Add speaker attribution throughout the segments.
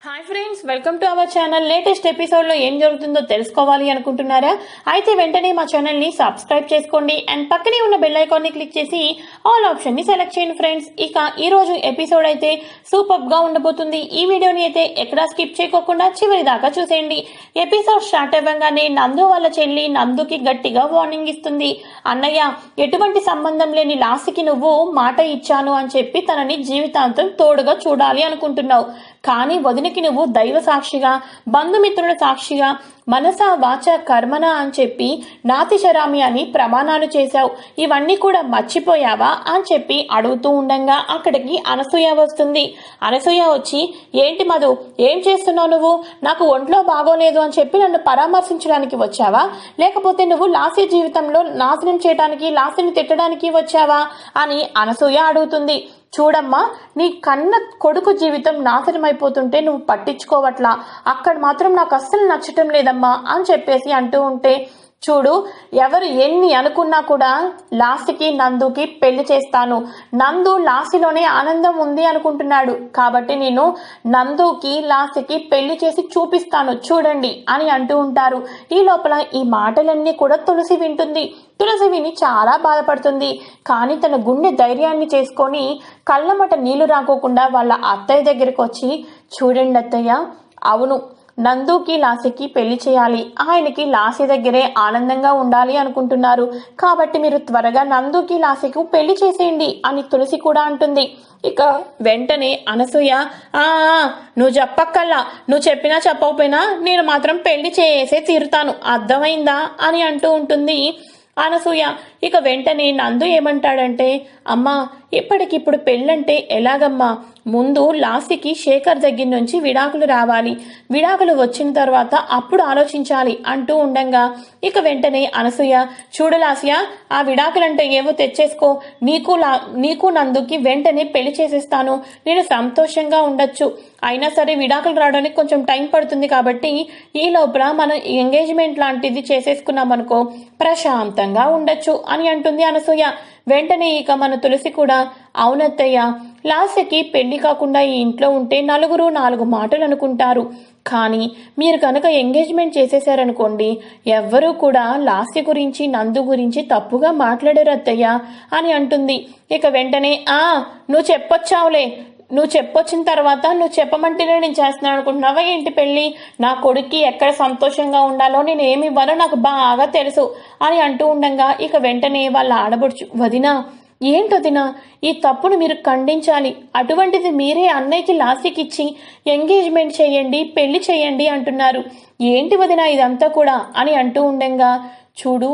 Speaker 1: Hi friends, welcome to our channel. Latest episode లో ఏం జరుగుతుందో తెలుసుకోవాలి అనుకుంటున్నారా? అయితే వెంటనే మా ఛానల్ ని సబ్స్క్రైబ్ చేసుకోండి అండ్ పక్కనే ఉన్న బెల్ ఐకాన్ ని క్లిక్ చేసి ఆల్ ఆప్షన్ ని సెలెక్ట్ చేయండి ఫ్రెండ్స్. ఇక ఈ రోజు ఎపిసోడ్ అయితే సూపర్ గా ఉండబోతుంది. ఈ వీడియోని అయితే ఎక్కడా స్కిప్ చేయకోకుండా చివరి దాకా చూసేయండి. ఎపిసోడ్ స్టార్ట్ అవ్వగానే నందు వాళ్ళ చెల్లి నందుకి గట్టిగా వార్నింగ్ ఇస్తుంది. అన్నయ్య, ఎటువంటి సంబంధం లేని లాస్ట్కి నువ్వు మాట ఇచ్చాను అని చెప్పి తనని జీవితాంతం తోడుగా చూడాలి అనుకుంటున్నావు. కానీ వదినకి నువ్వు దైవ సాక్షిగా, బంధుమిత్రుల సాక్షిగా, మనస వాచ కర్మన అని చెప్పి నాతిశరామి అని ప్రమాణాలు చేశావు. ఇవన్నీ కూడా మర్చిపోయావా అని చెప్పి అడుగుతూ ఉండంగా అక్కడికి అనసూయ వస్తుంది. అనసూయ వచ్చి, ఏంటి మధు, ఏం చేస్తున్నావు నువ్వు? నాకు ఒంట్లో బాగోలేదు అని చెప్పి నన్ను పరామర్శించడానికి వచ్చావా, లేకపోతే నువ్వు లాస్య జీవితంలో నాశనం చేయడానికి, లాస్యని తిట్టడానికి వచ్చావా అని అనసూయ అడుగుతుంది. చూడమ్మా, నీ కన్న కొడుకు జీవితం నాశనం అయిపోతుంటే నువ్వు పట్టించుకోవట్లా, అక్కడ మాత్రం నాకు అస్సలు నచ్చటం లేదమ్మా అని చెప్పేసి అంటూ ఉంటే, చూడు, ఎవరు ఎన్ని అనుకున్నా కూడా లాస్ట్కి నందుకి పెళ్లి చేస్తాను. నందు లాస్ట్లోనే ఆనందం ఉంది అనుకుంటున్నాడు కాబట్టి నేను నందుకి లాస్ట్కి పెళ్లి చేసి చూపిస్తాను చూడండి అని అంటూ ఉంటారు. ఈ లోపల ఈ మాటలన్నీ కూడా తులసి వింటుంది. తులసి విని చాలా బాధపడుతుంది. కానీ తన గుండె ధైర్యాన్ని చేసుకొని కళ్ళమట నీళ్లు రాకోకుండా వాళ్ళ అత్తయ్య దగ్గరికి వచ్చి, చూడండి అత్తయ్య, అవును, నందుకి లాస్యకి పెళ్లి చేయాలి, ఆయనకి లాస్య దగ్గరే ఆనందంగా ఉండాలి అనుకుంటున్నారు కాబట్టి మీరు త్వరగా నందుకి లాస్యకు పెళ్లి చేసేయండి అని తులసి కూడా అంటుంది. ఇక వెంటనే అనసూయ, నువ్వు చెప్పక్కల్లా, నువ్వు చెప్పినా చెప్పకపోయినా నేను మాత్రం పెళ్లి చేసే తీరుతాను, అర్థమైందా అని అంటూ ఉంటుంది అనసూయ. ఇక వెంటనే నందు ఏమంటాడంటే, అమ్మా, ఇప్పటికిప్పుడు పెళ్ళంటే ఎలాగమ్మా? ముందు లాస్ట్కి శేఖర్ దగ్గర నుంచి విడాకులు రావాలి, విడాకులు వచ్చిన తర్వాత అప్పుడు ఆలోచించాలి అంటూ ఉండంగా ఇక వెంటనే అనసూయ, చూడు లాస్య, ఆ విడాకులంటే ఏవో తెచ్చేసుకో, నీకు నందుకి వెంటనే పెళ్లి చేసేస్తాను, నేను సంతోషంగా ఉండొచ్చు. అయినా సరే విడాకులు రావడానికి కొంచెం టైం పడుతుంది కాబట్టి ఈ లోపల మనం ఎంగేజ్మెంట్ లాంటిది చేసేసుకున్నామనుకో ప్రశాంతంగా ఉండొచ్చు అని అంటుంది అనసూయ. వెంటనే ఇక మన తులసి కూడా, అవునత్తయ్య, లాస్యకి పెళ్లి కాకుండా ఈ ఇంట్లో ఉంటే నలుగురు నాలుగు మాటలు అనుకుంటారు, కానీ మీరు కనుక ఎంగేజ్మెంట్ చేసేసారనుకోండి ఎవ్వరూ కూడా లాస్య గురించి నందు గురించి తప్పుగా మాట్లాడారు అత్తయ్య అని అంటుంది. ఇక వెంటనే, నువ్వు చెప్పొచ్చావులే, నువ్వు చెప్పొచ్చిన తర్వాత నువ్వు చెప్పమంటేనే నేను చేస్తున్నాను అనుకుంటున్నావా ఏంటి పెళ్లి? నా కొడుక్కి ఎక్కడ సంతోషంగా ఉండాలో నేను ఏమి ఇవ్వాలో నాకు బాగా తెలుసు అని అంటూ ఉండగా ఇక వెంటనే వాళ్ళ ఆడబడుచు, వదినా, ఏంటొదినా, ఈ తప్పును మీరు ఖండించాలి, అటువంటిది మీరే అన్నయ్యకి లాస్యకి ఇచ్చి ఎంగేజ్మెంట్ చేయండి, పెళ్లి చేయండి అంటున్నారు, ఏంటి వదినా ఇదంతా కూడా అని అంటూ ఉండంగా, చూడు,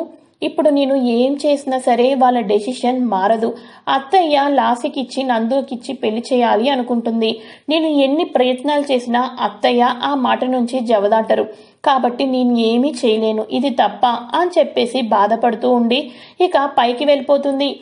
Speaker 1: ఇప్పుడు నేను ఏం చేసినా సరే వాళ్ళ డెసిషన్ మారదు. అత్తయ్య లాస్యకిచ్చి నందుకిచ్చి పెళ్లి చేయాలి అనుకుంటుంది. నేను ఎన్ని ప్రయత్నాలు చేసినా అత్తయ్య ఆ మాట నుంచి జవదాటరు కాబట్టి నేను ఏమీ చేయలేను, ఇది తప్ప అని చెప్పేసి బాధపడుతూ ఉండి ఇక పైకి వెళ్ళిపోతుంది.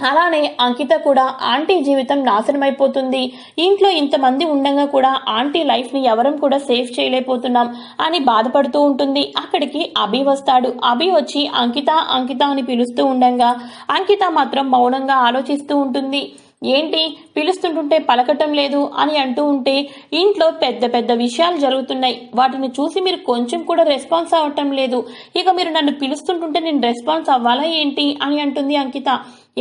Speaker 1: అలానే అంకిత కూడా ఆంటీ జీవితం నాశనమైపోతుంది, ఇంట్లో ఇంతమంది ఉండగా కూడా ఆంటీ లైఫ్ ని ఎవరం కూడా సేవ్ చేయలేకపోతున్నాం అని బాధపడుతూ ఉంటుంది. అక్కడికి అభి వస్తాడు. అభి వచ్చి అంకిత అంకిత అని పిలుస్తూ ఉండగా అంకిత మాత్రం మౌనంగా ఆలోచిస్తూ ఉంటుంది. ఏంటి పిలుస్తుంటుంటే పలకటం లేదు అని అంటూ ఉంటే, ఇంట్లో పెద్ద పెద్ద విషయాలు జరుగుతున్నాయి, వాటిని చూసి మీరు కొంచెం కూడా రెస్పాన్స్ అవ్వటం లేదు, ఇక మీరు నన్ను పిలుస్తుంటుంటే నేను రెస్పాన్స్ అవ్వాలా ఏంటి అని అంటుంది అంకిత.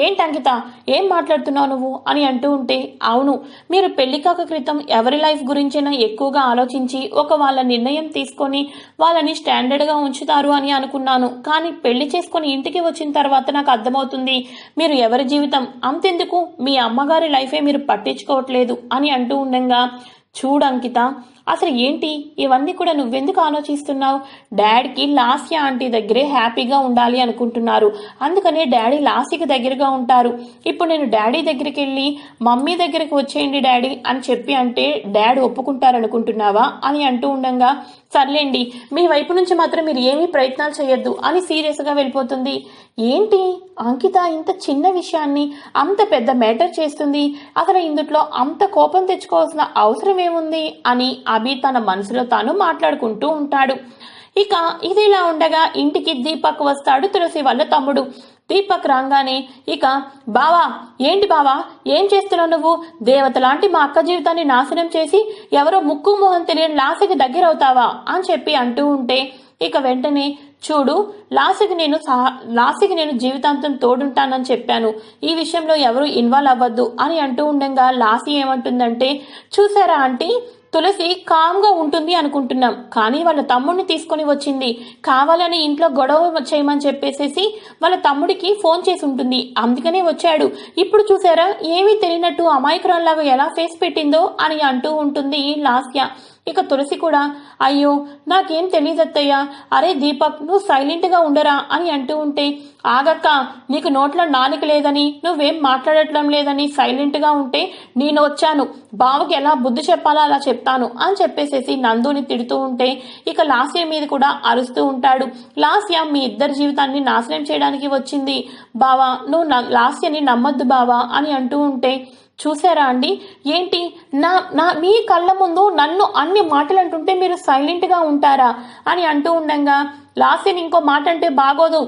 Speaker 1: ఏంటి అంకిత, ఏం మాట్లాడుతున్నావు నువ్వు అని అంటూ ఉంటే, అవును, మీరు పెళ్లి కాక క్రితం ఎవరి లైఫ్ గురించైనా ఎక్కువగా ఆలోచించి వాళ్ళ నిర్ణయం తీసుకొని వాళ్ళని స్టాండర్డ్గా ఉంచుతారు అని అనుకున్నాను, కానీ పెళ్లి చేసుకొని ఇంటికి వచ్చిన తర్వాత నాకు అర్థమవుతుంది మీరు ఎవరి జీవితం అంతెందుకు మీ అమ్మగారి లైఫే మీరు పట్టించుకోవట్లేదు అని అంటూ ఉండగా, చూడు అంకిత, అసలు ఏంటి ఇవన్నీ కూడా నువ్వెందుకు ఆలోచిస్తున్నావు? డాడీకి లాస్య ఆంటీ దగ్గరే హ్యాపీగా ఉండాలి అనుకుంటున్నారు, అందుకనే డాడీ లాస్యకి దగ్గరగా ఉంటారు. ఇప్పుడు నేను డాడీ దగ్గరికి వెళ్ళి మమ్మీ దగ్గరికి వచ్చేయండి డాడీ అని చెప్పి అంటే డాడీ ఒప్పుకుంటారనుకుంటున్నావా అని అంటూ ఉండగా, సర్లేండి, మీ వైపు నుంచి మాత్రం మీరు ఏమీ ప్రయత్నాలు చేయొద్దు అని సీరియస్గా వెళ్ళిపోతుంది. ఏంటి అంకిత ఇంత చిన్న విషయాన్ని అంత పెద్ద మ్యాటర్ చేస్తుంది, అసలు ఇందులో అంత కోపం తెచ్చుకోవాల్సిన అవసరం ఏముంది అని అభి తన మనసులో తాను మాట్లాడుకుంటూ ఉంటాడు. ఇక ఇదిలా ఉండగా ఇంటికి దీపక్ వస్తాడు, తులసి వాళ్ళ తమ్ముడు. దీపక్ రాగానే ఇక బావా ఏంటి బావా ఏం చేస్తున్నావు నువ్వు? దేవత లాంటి మా అక్క జీవితాన్ని నాశనం చేసి ఎవరో ముక్కు మొహం తెలియని లాస్యకి దగ్గర అవుతావా అని చెప్పి అంటూ ఉంటే ఇక వెంటనే చూడు లాస్యకి నేను జీవితాంతం తోడుంటానని చెప్పాను, ఈ విషయంలో ఎవరు ఇన్వాల్వ్ అవ్వద్దు అని అంటూ ఉండగా లాసి ఏమంటుందంటే చూసారా ఆంటీ, తులసి కామ్గా ఉంటుంది అనుకుంటున్నాం, కానీ వాళ్ళ తమ్ముడిని తీసుకొని వచ్చింది, కావాలని ఇంట్లో గొడవ చేయమని చెప్పేసేసి వాళ్ళ తమ్ముడికి ఫోన్ చేసి ఉంటుంది, అందుకనే వచ్చాడు. ఇప్పుడు చూసారా ఏమీ తెలియనట్టు అమాయకురాల్లాగా ఎలా ఫేస్ పెట్టిందో అని అంటూ ఉంటుంది లాస్య. ఇక తులసి కూడా అయ్యో నాకేం తెలియదత్తయ్యా, అరే దీపక్ నువ్వు సైలెంట్ గా ఉండరా అని అంటూ ఉంటే ఆగక్క, నీకు నోట్లో నాలుక లేదని నువ్వేం మాట్లాడటం లేదని సైలెంట్ గా ఉంటే నేను వచ్చాను, బావకి ఎలా బుద్ధి చెప్పాలో అలా చెప్తాను అని చెప్పేసేసి నందుని తిడుతూ ఉంటే ఇక లాస్య మీద కూడా అరుస్తూ ఉంటాడు. లాస్య మీ ఇద్దరి జీవితాన్ని నాశనం చేయడానికి వచ్చింది బావా, నువ్వు లాస్యని నమ్మొద్దు బావా అని అంటూ ఉంటే చూసారా అండి ఏంటి మీ కళ్ళ ముందు నన్ను అన్ని మాటలు అంటుంటే మీరు సైలెంట్ గా ఉంటారా అని అంటూ ఉండగా లాస్యని ఇంకో మాట అంటే బాగోదు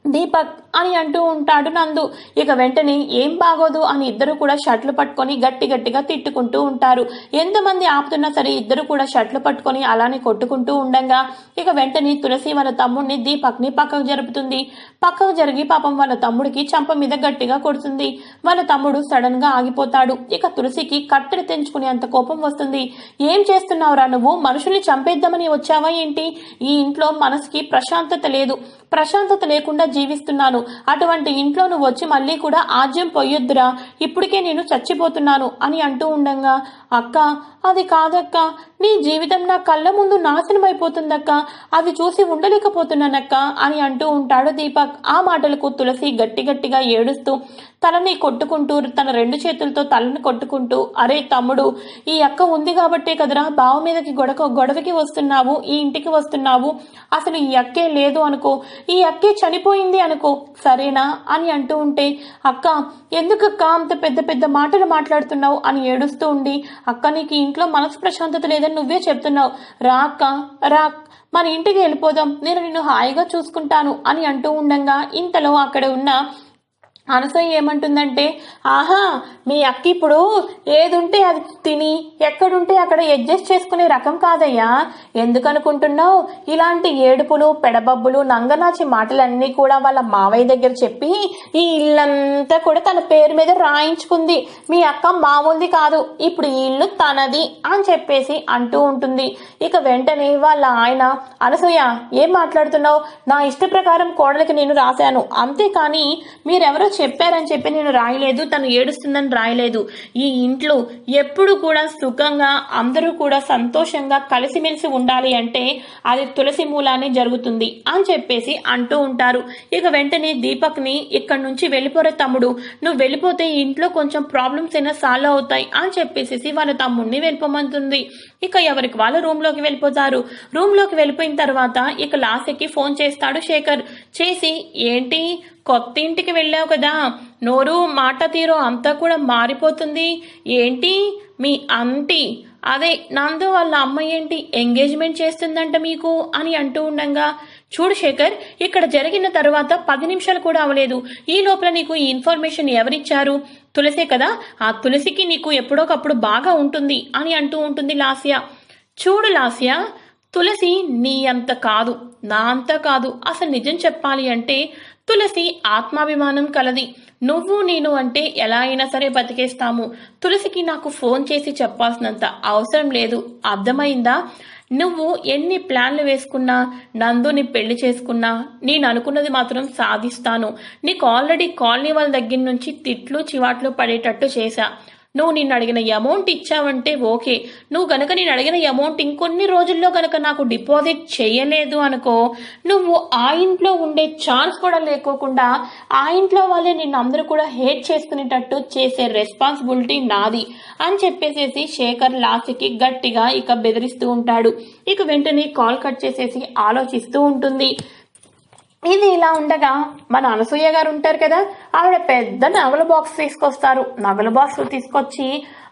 Speaker 1: దీపక్ అని అంటూ ఉంటాడు నందు. ఇక వెంటనే ఏం బాగోదు అని ఇద్దరు కూడా షర్ట్లు పట్టుకొని గట్టి గట్టిగా తిట్టుకుంటూ ఉంటారు. ఎంతమంది ఆపుతున్నా సరే ఇద్దరు కూడా షర్ట్లు పట్టుకొని అలానే కొట్టుకుంటూ ఉండగా ఇక వెంటనే తులసి వాళ్ళ తమ్ముడిని దీపక్ ని పక్కకు జరుపుతుంది. పక్కకు జరిగి పాపం వాళ్ళ తమ్ముడికి చంప మీద గట్టిగా కొడుతుంది. వాళ్ళ తమ్ముడు సడన్ గా ఆగిపోతాడు. ఇక తులసికి కట్టెలు తెంచుకునే అంత కోపం వస్తుంది. ఏం చేస్తున్నావురా నువ్వు? మనుషుల్ని చంపేద్దామని వచ్చావా ఏంటి? ఈ ఇంట్లో మనసుకి ప్రశాంతత లేదు, ప్రశాంతత లేకుండా జీవిస్తున్నాను, అటువంటి ఇంట్లో నువ్వు వచ్చి మళ్ళీ కూడా ఆజ్యం పొయ్యొద్దురా, ఇప్పటికే నేను చచ్చిపోతున్నాను అని అంటూ ఉండగా అక్క అది కాదక్క, నీ జీవితం నా కళ్ళ ముందు నాశనం అయిపోతుందక్క, అది చూసి ఉండలేకపోతున్నానక్క అని అంటూ ఉంటాడు దీపక్. ఆ మాటలకు తులసి గట్టి గట్టిగా ఏడుస్తూ తలని కొట్టుకుంటూ తన రెండు చేతులతో తలని కొట్టుకుంటూ అరే తమ్ముడు, ఈ అక్క ఉంది కాబట్టే కదరా బావ మీదకి గొడవకి వస్తున్నావు, ఈ ఇంటికి వస్తున్నావు, అసలు ఈ అక్కే లేదు అనుకో, ఈ అక్కే చనిపోయింది అనుకో, సరేనా అని అంటూ ఉంటే అక్క ఎందుకక్క అంత పెద్ద పెద్ద మాటలు మాట్లాడుతున్నావు అని ఏడుస్తూ ఉండి అక్క నీకు ఇంట్లో మనసు ప్రశాంతత లేదని నువ్వే చెప్తున్నావు, రా అక్క రా మన ఇంటికి వెళ్ళిపోదాం, నేను నిన్ను హాయిగా చూసుకుంటాను అని అంటూ ఉండగా ఇంతలో అక్కడ ఉన్న అనసూయ ఏమంటుందంటే ఆహా మీ అక్క ఇప్పుడు ఏదుంటే అది తిని ఎక్కడుంటే అక్కడ అడ్జస్ట్ చేసుకునే రకం కాదయ్యా, ఎందుకనుకుంటున్నావు? ఇలాంటి ఏడుపులు పెడబబ్బులు నంగనాచి మాటలన్నీ కూడా వాళ్ళ మావయ్య దగ్గర చెప్పి ఈ ఇల్లంతా కూడా తన పేరు మీద రాయించుకుంది, మీ అక్క మామూలుది కాదు, ఇప్పుడు ఈ ఇల్లు తనది అని చెప్పేసి అంటూ ఉంటుంది. ఇక వెంటనే వాళ్ళ ఆయన అనసూయ ఏం మాట్లాడుతున్నావు? నా ఇష్ట ప్రకారం కోడలికి నేను రాశాను, అంతేకాని మీరెవరో చెప్పారని చెప్పి నేను రాయలేదు, తను ఏడుస్తుందని రాయలేదు, ఈ ఇంట్లో ఎప్పుడు కూడా సుఖంగా అందరూ కూడా సంతోషంగా కలిసిమెలిసి ఉండాలి అంటే అది తులసి మూలానే జరుగుతుంది అని చెప్పేసి అంటూ ఉంటారు. ఇక వెంటనే దీపక్ ని ఇక్కడి నుంచి వెళ్ళిపోరే తమ్ముడు, నువ్వు వెళ్ళిపోతే ఇంట్లో కొంచెం ప్రాబ్లమ్స్ అయినా సాల్వ్ అవుతాయి అని చెప్పేసి వాళ్ళ తమ్ముడిని వెళ్ళిపోమంటుంది. ఇక ఎవరికి వాళ్ళ రూమ్ లోకి వెళ్ళిపోతారు. రూమ్ లోకి వెళ్ళిపోయిన తర్వాత ఇక లాస్యకి ఫోన్ చేస్తాడు శేఖర్. చేసి ఏంటి కొత్త ఇంటికి వెళ్ళావు కదా, నోరు మాట తీరు అంతా కూడా మారిపోతుంది ఏంటి? మీ ఆంటీ అదే నందు వాళ్ళ అమ్మాయి ఏంటి ఎంగేజ్మెంట్ చేస్తుందంట మీకు అని అంటూ ఉండగా చూడు శేఖర్, ఇక్కడ జరిగిన తర్వాత 10 నిమిషాలు కూడా అవలేదు, ఈ లోపల నీకు ఈ ఇన్ఫర్మేషన్ ఎవరిచ్చారు? తులసే కదా, ఆ తులసికి నీకు ఎప్పుడోకప్పుడు బాగా ఉంటుంది అని అంటూ ఉంటుంది లాస్య. చూడు లాస్య, తులసి నీ అంత కాదు, నా అంత కాదు, అసలు నిజం చెప్పాలి అంటే తులసి ఆత్మాభిమానం కలది, నువ్వు నేను అంటే ఎలా అయినా సరే బతికేస్తాము, తులసికి నాకు ఫోన్ చేసి చెప్పాల్సినంత అవసరం లేదు, అర్థమైందా? నువ్వు ఎన్ని ప్లాన్లు వేసుకున్నా నందుని పెళ్లి చేసుకున్నా నేను అనుకున్నది మాత్రం సాధిస్తాను, నీకు ఆల్రెడీ కాలనీ వాళ్ళ దగ్గర నుంచి తిట్లు చివాట్లు పడేటట్టు చేశా, నువ్వు నిన్ను అడిగిన అమౌంట్ ఇచ్చావంటే ఓకే, నువ్వు గనక నేను అడిగిన అమౌంట్ ఇంకొన్ని రోజుల్లో గనక నాకు డిపాజిట్ చేయలేదు అనుకో, నువ్వు ఆ ఇంట్లో ఉండే ఛాన్స్ కూడా లేకోకుండా ఆ ఇంట్లో వాళ్ళే నిన్ను అందరూ కూడా హేట్ చేసుకునేటట్టు చేసే రెస్పాన్సిబిలిటీ నాది అని చెప్పేసేసి శేఖర్ లాస్ట్కి గట్టిగా ఇక బెదిరిస్తూ ఉంటాడు. ఇక వెంటనే కాల్ కట్ చేసేసి ఆలోచిస్తూ ఉంటుంది. ఇది ఇలా ఉండగా మన అనసూయ గారు ఉంటారు కదా, ఆవిడ పెద్ద నగల బాక్స్ తీసుకొస్తారు. నగల బాక్స్ తీసుకొచ్చి,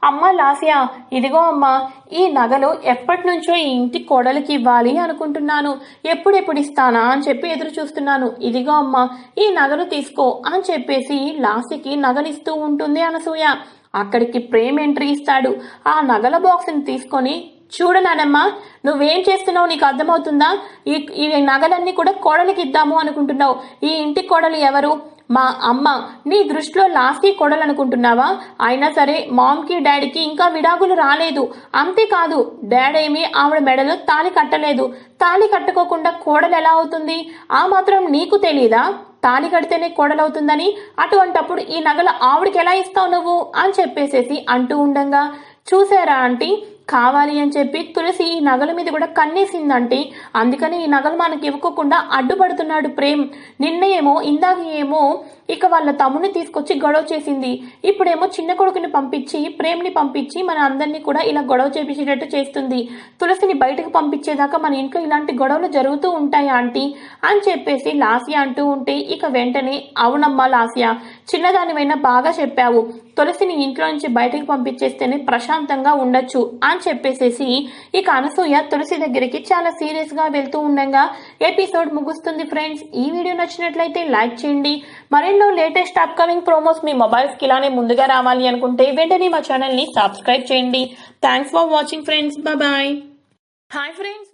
Speaker 1: అమ్మ లాస్య, ఇదిగో అమ్మా, ఈ నగలు ఎప్పటి నుంచో ఈ ఇంటి కోడలికి ఇవ్వాలి అనుకుంటున్నాను, ఎప్పుడెప్పుడు ఇస్తానా అని చెప్పి ఎదురు చూస్తున్నాను, ఇదిగో అమ్మా ఈ నగలు తీసుకో అని చెప్పేసి లాస్యకి నగలిస్తూ ఉంటుంది అనసూయ. అక్కడికి ప్రేమ్ ఎంట్రీ ఇస్తాడు. ఆ నగల బాక్స్ని తీసుకొని, చూడు నానమ్మా, నువ్వేం చేస్తున్నావు నీకు అర్థమవుతుందా? ఈ నగలన్నీ కూడా కోడలికి ఇద్దాము అనుకుంటున్నావు. ఈ ఇంటి కోడలు ఎవరు? మా అమ్మ. నీ దృష్టిలో లాస్ట్కి కోడలు అనుకుంటున్నావా? అయినా సరే మామ్కి డాడీకి ఇంకా విడాకులు రాలేదు. అంతేకాదు డాడేమి ఆవిడ మెడలో తాళి కట్టలేదు. తాళి కట్టుకోకుండా కోడలు ఎలా అవుతుంది? ఆ మాత్రం నీకు తెలీదా? తాళి కడితేనే కోడలవుతుందని. అటువంటప్పుడు ఈ నగలు ఆవిడకి ఎలా ఇస్తావు నువ్వు అని చెప్పేసేసి అంటూ ఉండగా, చూసారా ఆంటీ, కావాలి అని చెప్పి తులసి ఈ నగల మీద కూడా కన్నేసిందంటే, అందుకని ఈ నగలు మనకి ఇవ్వకుండా అడ్డుపడుతున్నాడు ప్రేమ్. ఇందాక ఏమో ఇక వాళ్ళ తమ్ముని తీసుకొచ్చి గొడవ చేసింది, ఇప్పుడేమో చిన్న కొడుకుని పంపించి ప్రేమ్ని పంపించి మన అందరినీ కూడా ఇలా గొడవ చేపించేటట్టు చేస్తుంది. తులసిని బయటకు పంపించేదాకా మన ఇంట్లో ఇలాంటి గొడవలు జరుగుతూ ఉంటాయి ఆంటీ అని చెప్పేసి లాస్య అంటూ ఉంటే, ఇక వెంటనే అవునమ్మా లాస్య, చిన్నదానివైనా బాగా చెప్పావు, తులసిని ఇంట్లో నుంచి బయటకు పంపించేస్తేనే ప్రశాంతంగా ఉండొచ్చు అని చెప్పేసేసి ఇక అనసూయ తులసి దగ్గరికి చాలా సీరియస్ గా వెళ్తూ ఉండగా ఎపిసోడ్ ముగుస్తుంది. ఫ్రెండ్స్, ఈ వీడియో నచ్చినట్లయితే లైక్ చేయండి. మరెన్నో లేటెస్ట్ అప్కమింగ్ ప్రోమోస్ మీ మొబైల్స్ కి ఇలానే ముందుగా రావాలి అనుకుంటే వెంటనే మా ఛానల్ ని సబ్స్క్రైబ్ చేయండి. Thanks for watching friends. Bye. Hi friends,